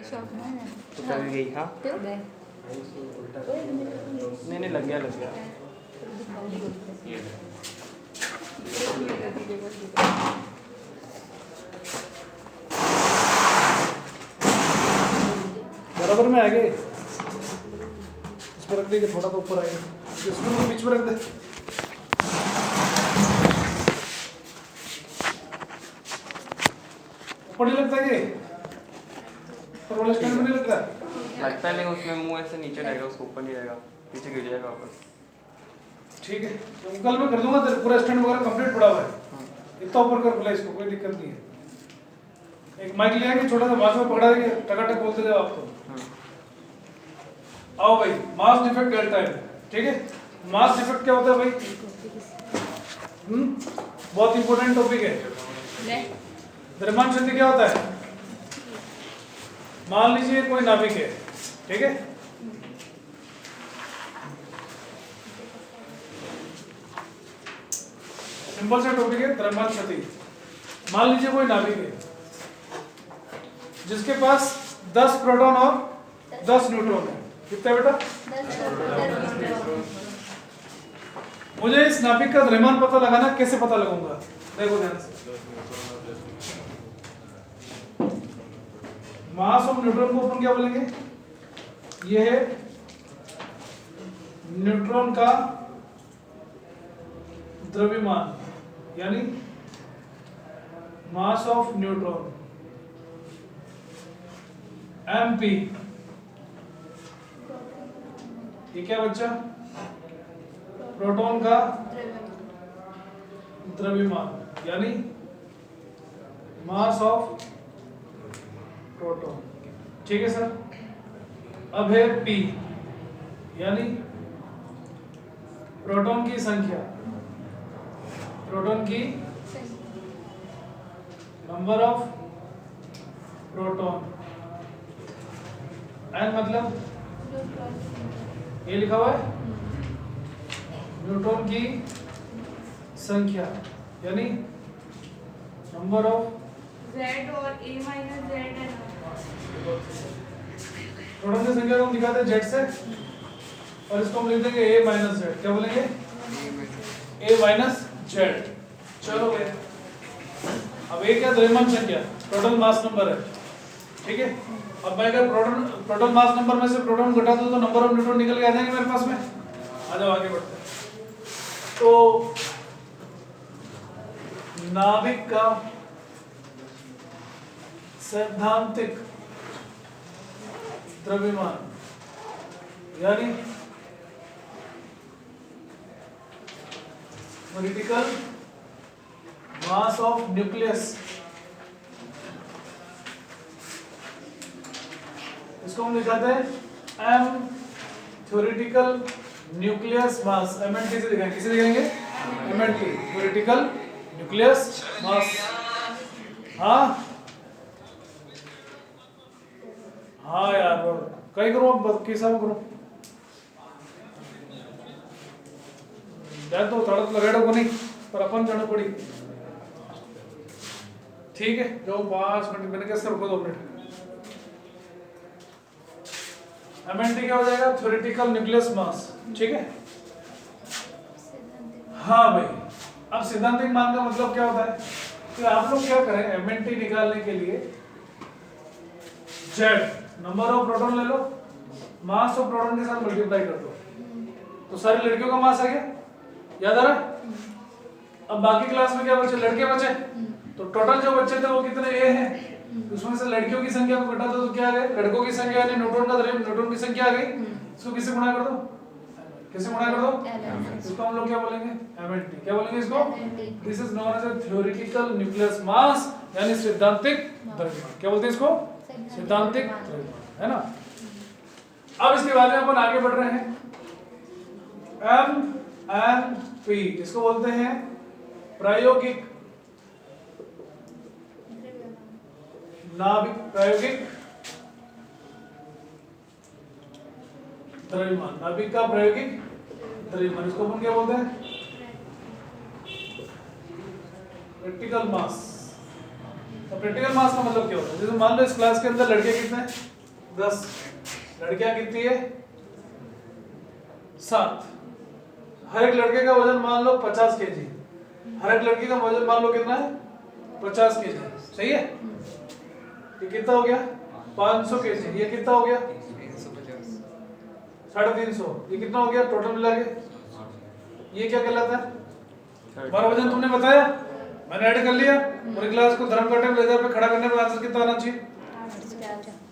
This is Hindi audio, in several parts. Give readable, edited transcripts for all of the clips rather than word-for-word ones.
तो चल गई। हाँ नहीं लग गया बराबर में आगे इस पर रख देंगे, थोड़ा तो ऊपर आएगा, इसको बीच में रख दे। ऊपर नहीं लगता ये पर वाला स्टैंड में नहीं लगता लगता है, लेकिन उसमें मुंह ऐसे नीचे रहेगा, उसको ऊपर नहीं रहेगा, पीछे गिर जाएगा वापस। ठीक है, तो कल मैं कर दूंगा, तेरे पूरा स्टैंड वगैरह कंप्लीट पड़ा हुआ है, इतना ऊपर कर बोला इसको, कोई दिक्कत नहीं है। एक माइक ले आएंगे छोटा सा, बाजू में पकड़ा देंगे, टकाटक बोलते जाओ आप तो। आओ भाई, मास डिफेक्ट डेल्टा है, ठीक है। मास डिफेक्ट क्या होता है भाई? बहुत इंपॉर्टेंट टॉपिक है। द्रव्यमान शक्ति क्या होता है? मान लीजिए कोई नाभिक है, ठीक है, सिंपल सा टॉपिक है द्रव्यमान शक्ति। मान लीजिए कोई नाभिक है जिसके पास 10 प्रोटॉन और 10 न्यूट्रॉन है। कितना बेटा? मुझे इस नाभिक का द्रव्यमान पता लगाना, कैसे पता लगाऊंगा? देखो ध्यान से, मास ऑफ न्यूट्रॉन को अपन क्या बोलेंगे? यह है न्यूट्रॉन का द्रव्यमान, यानी मास ऑफ न्यूट्रॉन MP। ये क्या बच्चा? प्रोटॉन का द्रव्यमान, यानी मास ऑफ प्रोटॉन, ठीक है सर। अब है P, यानी प्रोटॉन की संख्या, प्रोटॉन की नंबर ऑफ प्रोटॉन। N मतलब ये लिखा हुआ है न्यूट्रॉन की संख्या, यानी नंबर ऑफ Z और A माइनस Z है ना। प्रोटॉन की संख्या को हम दिखाते हैं Z से, और इसको हम लिख देंगे A माइनस Z। क्या बोलेंगे? A minus Z। चलो भाई, अब A क्या? द्रव्यमान संख्या, टोटल मास नंबर है, ठीक है। अब मैं अगर टोटल मास नंबर में से प्रोटॉन घटा दूं तो नंबर ऑफ न्यूट्रॉन निकल के आ जाएंगे मेरे पास में। आ जाओ आगे बढ़ते हैं। तो नाभिक का सैद्धांतिक द्रव्यमान, यानी क्रिटिकल मास ऑफ न्यूक्लियस, इसको हम लिखाते हैं M थ्योरेटिकल न्यूक्लियस मास। MNT से दिखाएंगे, किसे दिखाएंगे? MNT, थ्योरेटिकल न्यूक्लियस मास। हाँ हाँ यार, कई करो, अब कैसा करो यार, तो थोड़ा तो लगाड़ो को नहीं, पर अपन जाना पड़ी, ठीक है। जो 5 मिनट मैंने कैसे रुको, 2 मिनट। MNT क्या हो जाएगा? थ्योरेटिकल न्यूक्लियस मास, ठीक है। हाँ भाई, अब सिद्धांतिक मान का मतलब क्या होता है? तो आप लोग क्या करें, MNT निकालने के लिए Z नंबर ऑफ प्रोटॉन ले लो, मास ऑफ प्रोटॉन के साथ मल्टीप्लाई कर दो, तो सारी लड़कियों का मास आ गया, याद आ रहा है? अब बाकी क्लास में क्या बचे? लड़के बचे। तो टोटल जो बच्चे थे वो कितने? A हैं, उसमें से लड़कियों की संख्या को घटा दो तो क्या आ गए? लड़कों की संख्या यानी न्यूट्रॉन की संख्या आ गई। इसको किससे गुणा कर दो? किससे गुणा कर दो? इसको हम लोग क्या बोलेंगे? MNT। क्या बोलेंगे इसको? This is known as a theoretical nucleus mass, यानी सैद्धांतिक द्रव्यमान। क्या बोलते हैं इसको? सैद्धांतिक द्रव्यमान, है ना। अब इसके बाद में अपन आगे बढ़ रहे हैं। MNP, इसको बोलते हैं प्रायोगिक नाभिक, प्रायोगिक द्रव्यमान, नाभिक का प्रायोगिक द्रव्यमान। इसको अपन क्या बोलते हैं? प्रैक्टिकल मास। तो प्रैक्टिकल मास का मतलब क्या होता है? जैसे मान लो इस क्लास के अंदर लड़के कितने हैं? 10, लड़कियां कितनी है 7। हर एक लड़के का वजन मान लो 50 केजी, हर एक लड़की का वजन मान लो कितना है 50 केजी, सही है। ये कितना हो गया 500 केजी, ये कितना हो गया 350, ये कितना हो गया टोटल मिला के, ये क्या कहलाता है हमारा वजन। तुमने बताया, मैंने ऐड कर लिया। पूरी क्लास को धर्म कांटे में लेजर पे खड़ा करने पर आंसर कितना आना चाहिए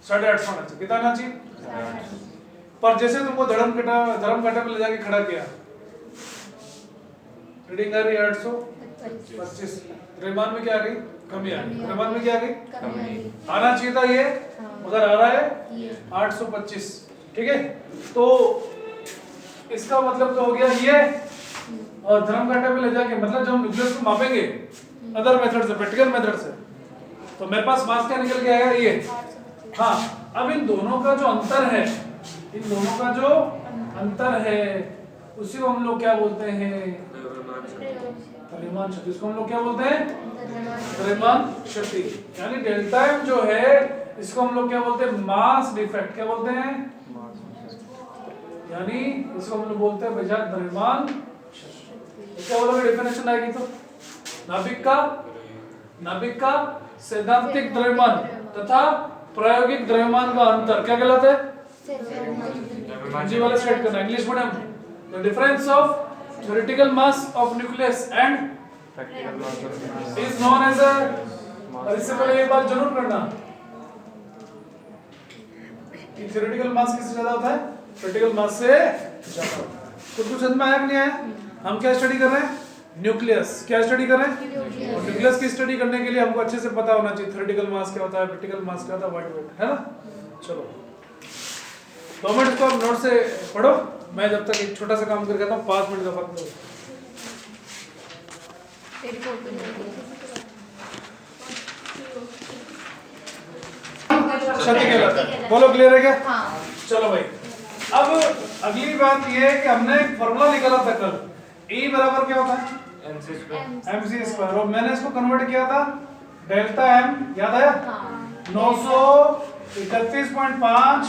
850 आना चाहिए। कितना आना चाहिए, पर जैसे तुमको धर्म कांटे में ले जाके खड़ा किया, रीडिंग आ रही 825, द्रव्यमान में क्या आ गई कमी आ गई, द्रव्यमान में क्या आ गई आना चाहिए था ये, मगर आ रहा है 825, ठीक है। तो इसका मतलब तो हो गया ये, और धर्म कांटे में ले जाके मतलब जब हम न्यूक्लियस को मापेंगे अदर मेथड से, प्रैक्टिकल मेथड से, तो मेरे पास मास क्या निकल के आएगा ये। हाँ, अब इन दोनों का जो अंतर है, इन दोनों का जो अंतर है उसी को हम लोग क्या बोलते हैं द्रव्यमान शक्ति। इसको हम लोग क्या बोलते हैं द्रव्यमान शक्ति। यानी डेल्टा एम जो है इसको हम लोग क्या बोलते हैं मास डिफेक्ट, क्या बोलते हैं, यानी इसको हम लोग बोलते हैं भैया द्रव्यमान। क्या बोलोगे डेफिनेशन आएगी तो, नाभिक का सैद्धांतिक द्रव्यमान तथा प्रायोगिक द्रव्यमान का अंतर क्या कहलाता है, जी वाला स्टेट करना English medium. The difference of theoretical mass of nucleus and is known as a, और इससे पहले एक बात जरूर करना कि theoretical mass किससे ज्यादा होता है, practical mass से ज्यादा। कुछ समझ में आया कि नहीं आया। हम क्या स्टडी कर रहे हैं न्यूक्लियस, क्या स्टडी कर रहे हैं, और न्यूक्लियस की स्टडी करने के लिए हमको अच्छे से पता होना चाहिए theoretical mass क्या होता है, practical mass क्या होता है, व्हाट वेट है ना। चलो 2 मिनट को नोट से पढ़ो, मैं जब तक एक छोटा सा काम करके आता हूँ 5 मिनट का वक्त दो। क्षति कहलाता है, बोलो क्लियर है क्या। हाँ। चलो भाई, अब अगली बात ये है कि हमने एक फॉर्मूला निकाला था कल, E बराबर क्या होता है mc स्क्वायर, और मैंने इसको कन्वर्ट किया था डेल्टा m, याद आया 931.5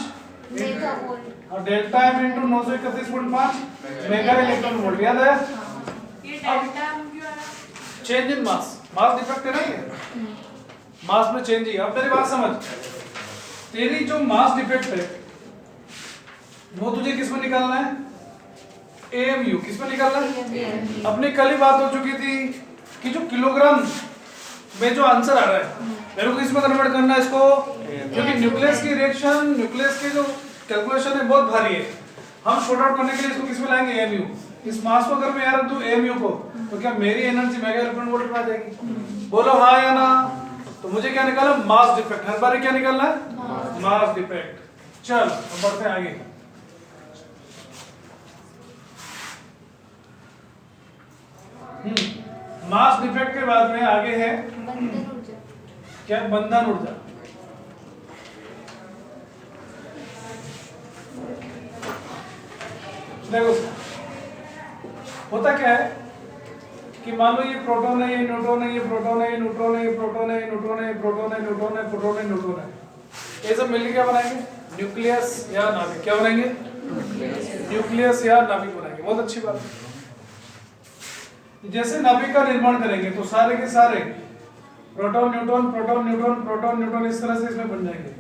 और delta m into 931.5 mega electron volt, याद है। ये डेल्टा m क्यों आया, change in mass, mass defect है ना ये, मास में चेंज ही। अब मेरी बात समझ, तेरी जो मास डिफेक्ट है वो तुझे किसमें निकालना है, AMU, किसमें निकालना है। अपनी कल ही बात हो चुकी थी कि जो किलोग्राम में जो आंसर आ रहा है मेरे को किसमें कन्वर्ट करना है इसको, क्योंकि न्यूक्लियस की रिएक्शन, न्यूक्लियस की जो कैलकुलेशन है बहुत भारी है। हम शॉर्ट आउट करने के लिए इसको किसमें लाएंगे AMU। इस मास को अगर मैं यहाँ रख दूं AMU को, तो क्या मेरी एनर्जी मेगा इलेक्ट्रॉन वोल्ट में आ जाएगी, बोलो हाँ या ना। तो मुझे क्या निकालना, मास डिफेक्ट, हर बार क्या निकालना है मास डिफेक्ट। चल अब बढ़ते हैं आगे। मास डिफेक्ट के बाद में आगे है क्या, बंधन ऊर्जा। देखो होता क्या है कि मान लो ये प्रोटॉन है, ये न्यूट्रॉन है, ये प्रोटॉन है, ये न्यूट्रॉन है, ये प्रोटॉन है, ये न्यूट्रॉन है, ये प्रोटॉन है, न्यूट्रॉन है, प्रोटॉन है, न्यूट्रॉन है, ये सब मिलकर क्या बनाएंगे न्यूक्लियस या नाभिक। क्या बनाएंगे न्यूक्लियस या नाभिक बनाएंगे, बहुत अच्छी बात है। जैसे नाभिक का निर्माण करेंगे तो सारे के सारे proton neutron, proton neutron, proton neutron इस तरह से इसमें बन जाएंगे।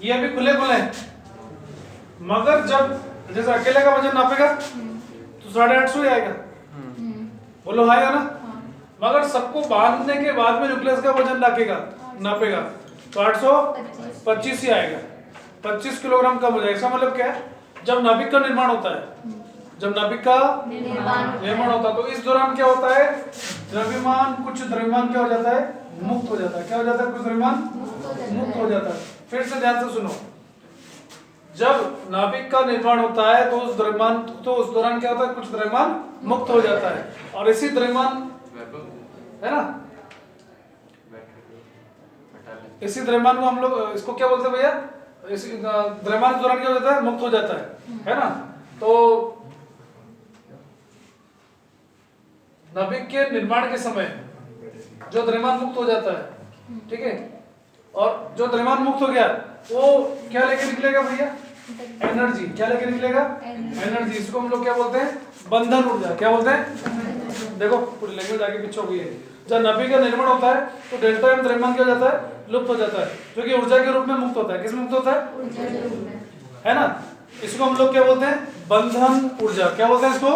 ये अभी खुले खुले हैं, मगर जब जैसे अकेले का वजन नापेगा तो 850 ही आएगा, बोलो हाँ या ना। मगर सबको बांधने के बाद में न्यूक्लियस का वजन नापेगा तो 825 ही आएगा, 25 किलोग्राम कम हो जाएगा। इसका मतलब क्या है, जब नाभिक का निर्माण होता है, जब नाभिक का निर्माण होता है तो इस दौरान क्या होता है, द्रव्यमान, कुछ द्रव्यमान क्या हो जाता है मुक्त हो जाता है। क्या हो जाता है, कुछ द्रव्यमान मुक्त हो जाता है। फिर से ध्यान से सुनो, जब नाभिक का निर्माण होता है तो उस दौरान क्या होता है, कुछ द्रव्यमान मुक्त हो जाता है, और इसी द्रव्यमान है ना, इसी द्रव्यमान को हम लोग इसको क्या बोलते हैं भैया, इसी द्रव्यमान के दौरान क्या हो जाता है, मुक्त हो जाता है ना। तो नाभिक के निर्माण के समय जो द्रव्यमान मुक्त हो जाता है, ठीक है, और जो द्रव्यमान मुक्त हो गया वो क्या लेके निकलेगा भैया? एनर्जी। क्या लेके निकलेगा? एनर्जी। इसको हम लोग क्या बोलते हैं? बंधन ऊर्जा। क्या बोलते हैं? देखो पूरी लैंग्वेज आगे पीछे हो गई है। जब नमी का निर्माण होता है तो डेल्टा एम द्रव्यमान क्या हो जाता है? लुप्त हो जाता है, जो कि ऊर्जा के रूप में मुक्त होता है। किस में मुक्त होता है? है ना? इसको हम लोग क्या बोलते हैं? बंधन ऊर्जा। क्या बोलते हैं इसको?